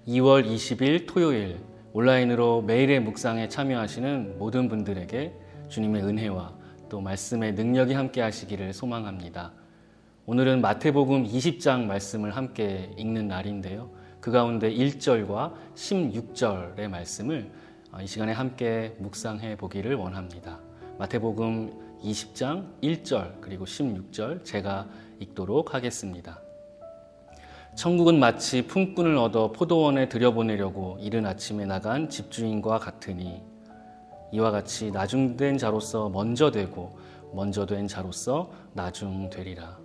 2월 20일 토요일 온라인으로 매일의 묵상에 참여하시는 모든 분들에게 주님의 은혜와 또 말씀의 능력이 함께 하시기를 소망합니다. 오늘은 마태복음 20장 말씀을 함께 읽는 날인데요. 그 가운데 1절과 16절의 말씀을 이 시간에 함께 묵상해 보기를 원합니다. 마태복음 20장 1절 그리고 16절 제가 읽도록 하겠습니다. 천국은 마치 품꾼을 얻어 포도원에 들여보내려고 이른 아침에 나간 집주인과 같으니 이와 같이 나중된 자로서 먼저 되고 먼저 된 자로서 나중되리라.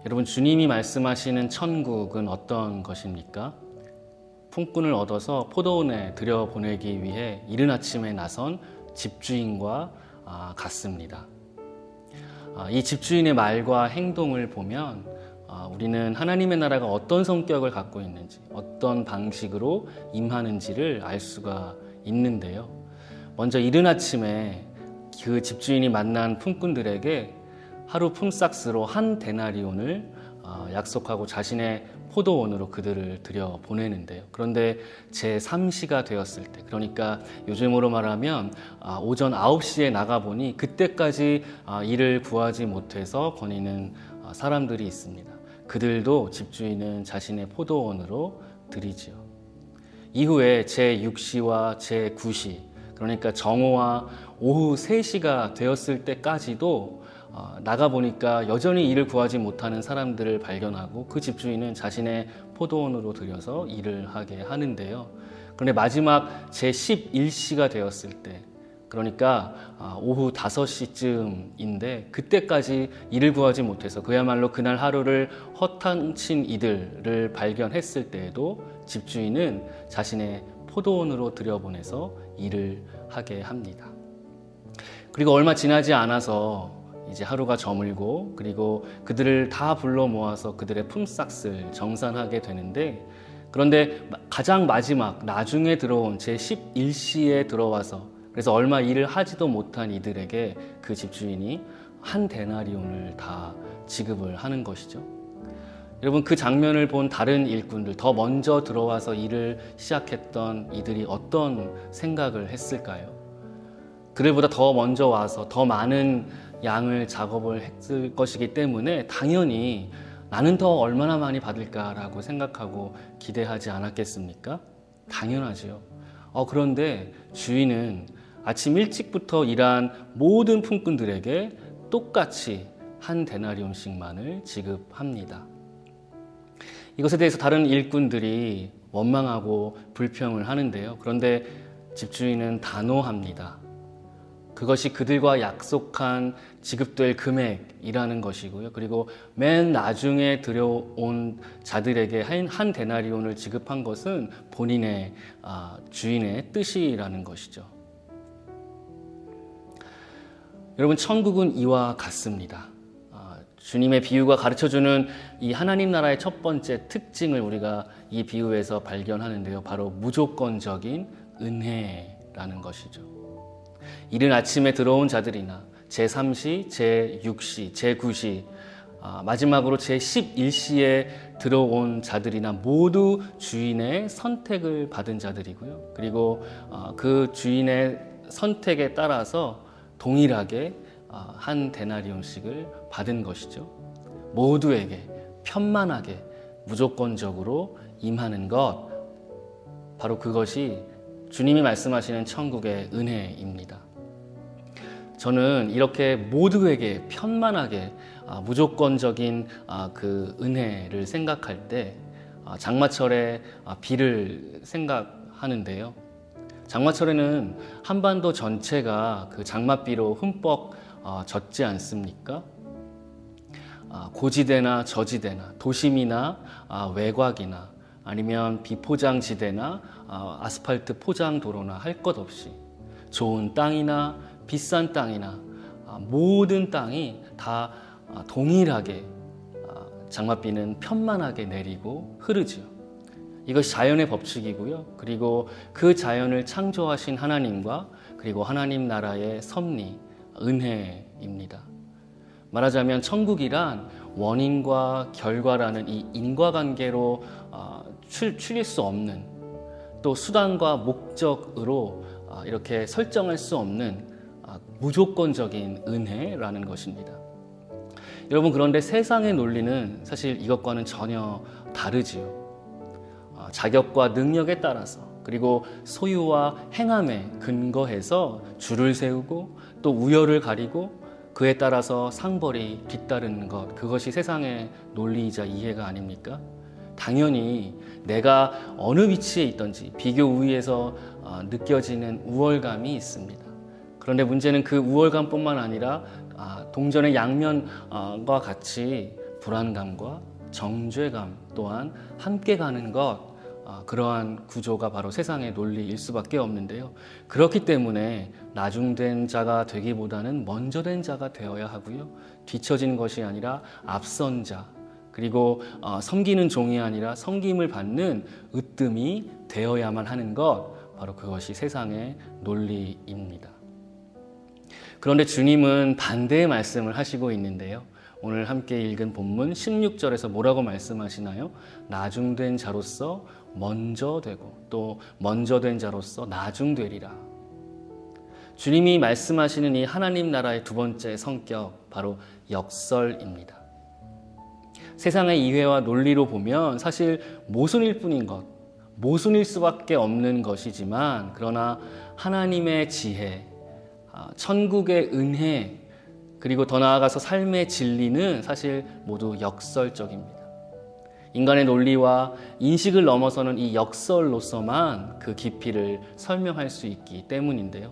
여러분, 주님이 말씀하시는 천국은 어떤 것입니까? 품꾼을 얻어서 포도원에 들여보내기 위해 이른 아침에 나선 집주인과 같습니다. 이 집주인의 말과 행동을 보면 우리는 하나님의 나라가 어떤 성격을 갖고 있는지, 어떤 방식으로 임하는지를 알 수가 있는데요. 먼저 이른 아침에 그 집주인이 만난 품꾼들에게 하루 품삯으로 한 데나리온을 약속하고 자신의 포도원으로 그들을 들여보내는데요. 그런데 제3시가 되었을 때, 그러니까 요즘으로 말하면 오전 9시에 나가보니 그때까지 일을 구하지 못해서 거니는 사람들이 있습니다. 그들도 집주인은 자신의 포도원으로 들이지요. 이후에 제6시와 제9시, 그러니까 정오와 오후 3시가 되었을 때까지도 나가보니까 여전히 일을 구하지 못하는 사람들을 발견하고 그 집주인은 자신의 포도원으로 들여서 일을 하게 하는데요. 그런데 마지막 제11시가 되었을 때, 그러니까 오후 5시쯤인데 그때까지 일을 구하지 못해서 그야말로 그날 하루를 허탕친 이들을 발견했을 때에도 집주인은 자신의 포도원으로 들여보내서 일을 하게 합니다. 그리고 얼마 지나지 않아서 이제 하루가 저물고 그리고 그들을 다 불러 모아서 그들의 품삯을 정산하게 되는데, 그런데 가장 마지막 나중에 들어온 제11시에 들어와서 그래서 얼마 일을 하지도 못한 이들에게 그 집주인이 한 데나리온을 다 지급을 하는 것이죠. 여러분, 그 장면을 본 다른 일꾼들, 더 먼저 들어와서 일을 시작했던 이들이 어떤 생각을 했을까요? 그들보다 더 먼저 와서 더 많은 양을 작업을 했을 것이기 때문에 당연히 나는 더 얼마나 많이 받을까라고 생각하고 기대하지 않았겠습니까? 당연하지요. 그런데 주인은 아침 일찍부터 일한 모든 품꾼들에게 똑같이 한 데나리온씩만을 지급합니다. 이것에 대해서 다른 일꾼들이 원망하고 불평을 하는데요. 그런데 집주인은 단호합니다. 그것이 그들과 약속한 지급될 금액이라는 것이고요. 그리고 맨 나중에 들여온 자들에게 한 데나리온을 지급한 것은 본인의 주인의 뜻이라는 것이죠. 여러분, 천국은 이와 같습니다. 주님의 비유가 가르쳐주는 이 하나님 나라의 첫 번째 특징을 우리가 이 비유에서 발견하는데요. 바로 무조건적인 은혜라는 것이죠. 이른 아침에 들어온 자들이나 제3시, 제6시, 제9시, 마지막으로 제11시에 들어온 자들이나 모두 주인의 선택을 받은 자들이고요. 그리고 그 주인의 선택에 따라서 동일하게 한 데나리온씩을 받은 것이죠. 모두에게 편만하게 무조건적으로 임하는 것, 바로 그것이 주님이 말씀하시는 천국의 은혜입니다. 저는 이렇게 모두에게 편만하게 무조건적인 그 은혜를 생각할 때 장마철의 비를 생각하는데요. 장마철에는 한반도 전체가 그 장맛비로 흠뻑 젖지 않습니까? 고지대나 저지대나 도심이나 외곽이나 아니면 비포장지대나 아스팔트 포장도로나 할 것 없이 좋은 땅이나 비싼 땅이나 모든 땅이 다 동일하게 장맛비는 편만하게 내리고 흐르지요. 이것이 자연의 법칙이고요. 그리고 그 자연을 창조하신 하나님과 그리고 하나님 나라의 섭리, 은혜입니다. 말하자면 천국이란 원인과 결과라는 이 인과관계로 추릴 수 없는, 또 수단과 목적으로 이렇게 설정할 수 없는 무조건적인 은혜라는 것입니다. 여러분, 그런데 세상의 논리는 사실 이것과는 전혀 다르지요. 자격과 능력에 따라서, 그리고 소유와 행함에 근거해서 줄을 세우고 또 우열을 가리고 그에 따라서 상벌이 뒤따르는 것, 그것이 세상의 논리이자 이해가 아닙니까? 당연히 내가 어느 위치에 있든지 비교 우위에서 느껴지는 우월감이 있습니다. 그런데 문제는 그 우월감뿐만 아니라 동전의 양면과 같이 불안감과 정죄감 또한 함께 가는 것, 그러한 구조가 바로 세상의 논리일 수밖에 없는데요. 그렇기 때문에 나중된 자가 되기보다는 먼저 된 자가 되어야 하고요. 뒤처진 것이 아니라 앞선 자, 그리고 섬기는 종이 아니라 섬김을 받는 으뜸이 되어야만 하는 것, 바로 그것이 세상의 논리입니다. 그런데 주님은 반대의 말씀을 하시고 있는데요. 오늘 함께 읽은 본문 16절에서 뭐라고 말씀하시나요? 나중된 자로서 먼저 되고 또 먼저 된 자로서 나중되리라. 주님이 말씀하시는 이 하나님 나라의 두 번째 성격, 바로 역설입니다. 세상의 이해와 논리로 보면 사실 모순일 뿐인 것, 모순일 수밖에 없는 것이지만, 그러나 하나님의 지혜, 천국의 은혜, 그리고 더 나아가서 삶의 진리는 사실 모두 역설적입니다. 인간의 논리와 인식을 넘어서는 이 역설로서만 그 깊이를 설명할 수 있기 때문인데요.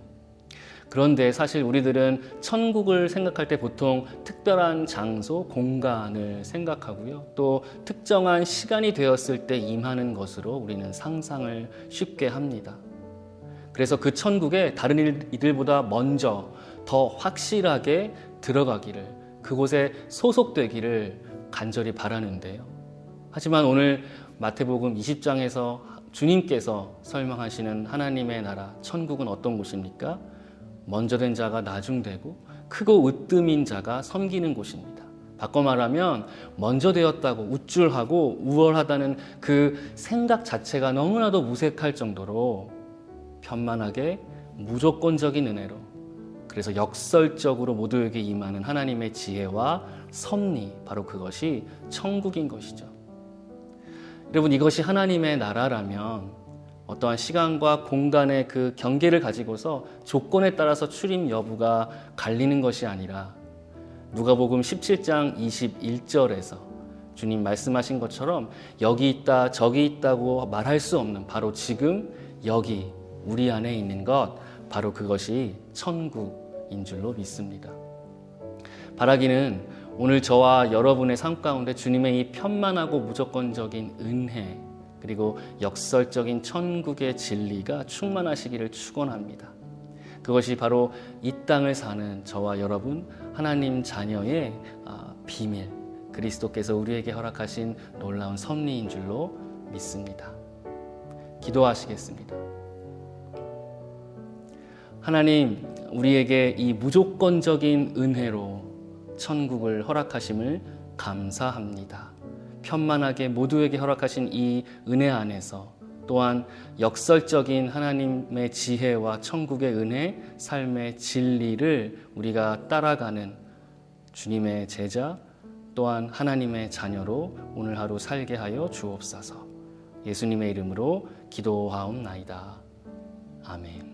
그런데 사실 우리들은 천국을 생각할 때 보통 특별한 장소, 공간을 생각하고요. 또 특정한 시간이 되었을 때 임하는 것으로 우리는 상상을 쉽게 합니다. 그래서 그 천국에 다른 이들보다 먼저 더 확실하게 들어가기를, 그곳에 소속되기를 간절히 바라는데요. 하지만 오늘 마태복음 20장에서 주님께서 설명하시는 하나님의 나라, 천국은 어떤 곳입니까? 먼저 된 자가 나중되고 크고 으뜸인 자가 섬기는 곳입니다. 바꿔 말하면 먼저 되었다고 우쭐하고 우월하다는 그 생각 자체가 너무나도 무색할 정도로 편만하게 무조건적인 은혜로, 그래서 역설적으로 모두에게 임하는 하나님의 지혜와 섭리, 바로 그것이 천국인 것이죠. 여러분, 이것이 하나님의 나라라면 어떠한 시간과 공간의 그 경계를 가지고서 조건에 따라서 출입 여부가 갈리는 것이 아니라 누가복음 17장 21절에서 주님 말씀하신 것처럼 여기 있다 저기 있다고 말할 수 없는, 바로 지금 여기 우리 안에 있는 것, 바로 그것이 천국인 줄로 믿습니다. 바라기는 오늘 저와 여러분의 삶 가운데 주님의 이 편만하고 무조건적인 은혜, 그리고 역설적인 천국의 진리가 충만하시기를 축원합니다. 그것이 바로 이 땅을 사는 저와 여러분, 하나님 자녀의 비밀, 그리스도께서 우리에게 허락하신 놀라운 섭리인 줄로 믿습니다. 기도하시겠습니다. 하나님, 우리에게 이 무조건적인 은혜로 천국을 허락하심을 감사합니다. 편만하게 모두에게 허락하신 이 은혜 안에서 또한 역설적인 하나님의 지혜와 천국의 은혜, 삶의 진리를 우리가 따라가는 주님의 제자, 또한 하나님의 자녀로 오늘 하루 살게 하여 주옵소서. 예수님의 이름으로 기도하옵나이다. 아멘.